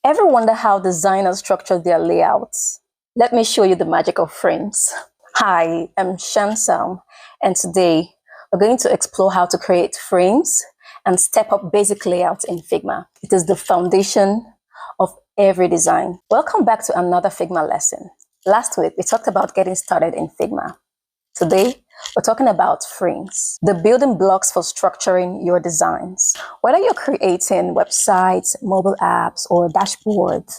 Ever wonder how designers structure their layouts? Let me show you the magic of frames. Hi, I'm Shansam, and today we're going to explore how to create frames and step up basic layouts in Figma. It is the foundation of every design. Welcome back to another Figma lesson. Last week, we talked about getting started in Figma. Today, we're talking about frames, the building blocks for structuring your designs. Whether you're creating websites, mobile apps, or dashboards,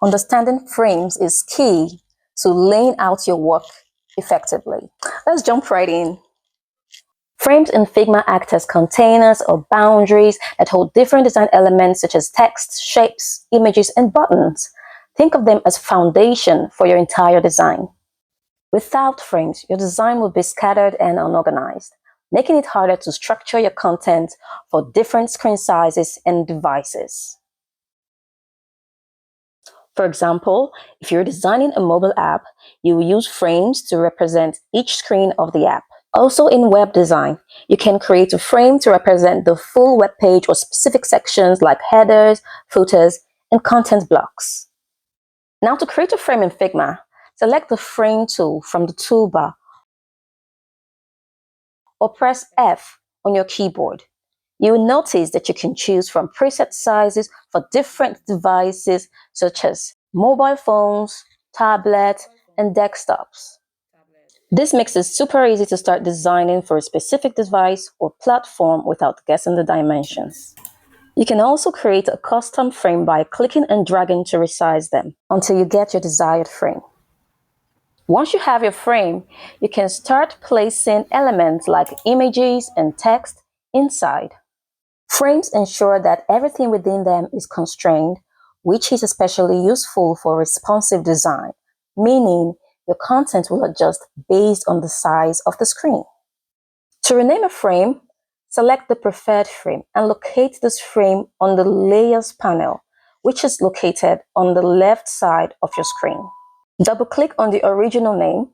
understanding frames is key to laying out your work effectively. Let's jump right in. Frames in Figma act as containers or boundaries that hold different design elements such as text, shapes, images, and buttons. Think of them as foundation for your entire design. Without frames, your design will be scattered and unorganized, making it harder to structure your content for different screen sizes and devices. For example, if you're designing a mobile app, you will use frames to represent each screen of the app. Also in web design, you can create a frame to represent the full web page or specific sections like headers, footers, and content blocks. Now to create a frame in Figma, select the Frame tool from the toolbar or press F on your keyboard. You will notice that you can choose from preset sizes for different devices such as mobile phones, tablets, and desktops. This makes it super easy to start designing for a specific device or platform without guessing the dimensions. You can also create a custom frame by clicking and dragging to resize them until you get your desired frame. Once you have your frame, you can start placing elements like images and text inside. Frames ensure that everything within them is constrained, which is especially useful for responsive design, meaning your content will adjust based on the size of the screen. To rename a frame, select the preferred frame and locate this frame on the Layers panel, which is located on the left side of your screen. Double-click on the original name.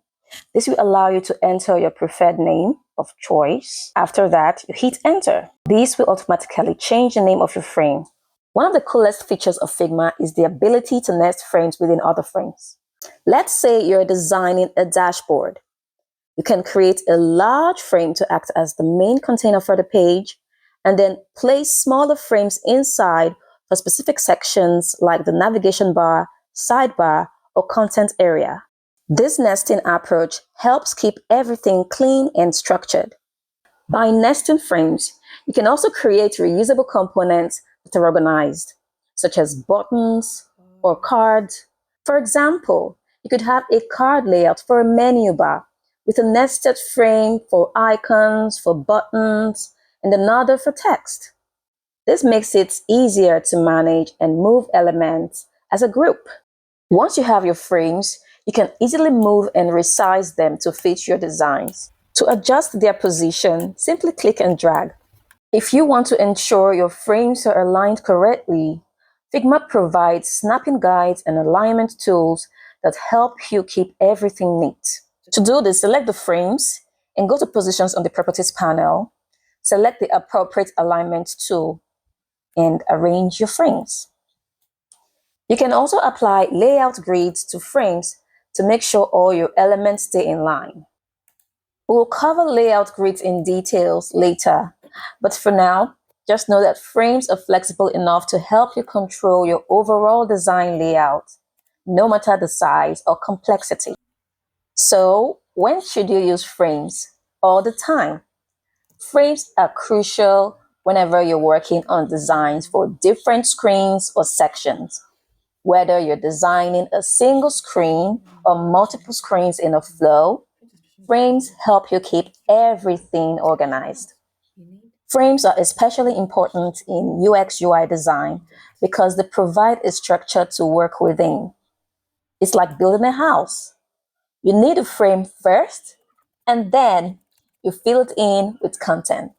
This will allow you to enter your preferred name of choice. After that, you hit enter. This will automatically change the name of your frame. One of the coolest features of Figma is the ability to nest frames within other frames. Let's say you're designing a dashboard. You can create a large frame to act as the main container for the page, and then place smaller frames inside for specific sections like the navigation bar, sidebar, or content area. This nesting approach helps keep everything clean and structured. By nesting frames, you can also create reusable components that are organized, such as buttons or cards. For example, you could have a card layout for a menu bar with a nested frame for icons, for buttons, and another for text. This makes it easier to manage and move elements as a group. Once you have your frames, you can easily move and resize them to fit your designs. To adjust their position, simply click and drag. If you want to ensure your frames are aligned correctly, Figma provides snapping guides and alignment tools that help you keep everything neat. To do this, select the frames and go to Positions on the Properties panel. Select the appropriate alignment tool and arrange your frames. You can also apply layout grids to frames to make sure all your elements stay in line. We'll cover layout grids in details later, but for now, just know that frames are flexible enough to help you control your overall design layout, no matter the size or complexity. So, when should you use frames? All the time. Frames are crucial whenever you're working on designs for different screens or sections. Whether you're designing a single screen or multiple screens in a flow, frames help you keep everything organized. Frames are especially important in UX UI design because they provide a structure to work within. It's like building a house. You need a frame first, and then you fill it in with content.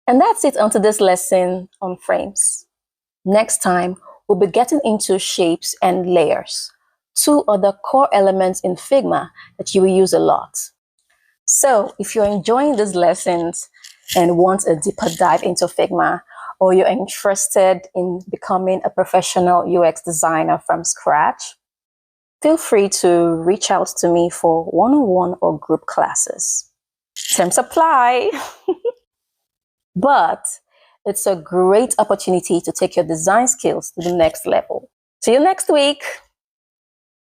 And that's it on today's lesson on frames. Next time, we'll be getting into shapes and layers, two other core elements in Figma that you will use a lot. So if you're enjoying these lessons and want a deeper dive into Figma, or you're interested in becoming a professional UX designer from scratch, feel free to reach out to me for one-on-one or group classes. Terms apply. But it's a great opportunity to take your design skills to the next level. See you next week.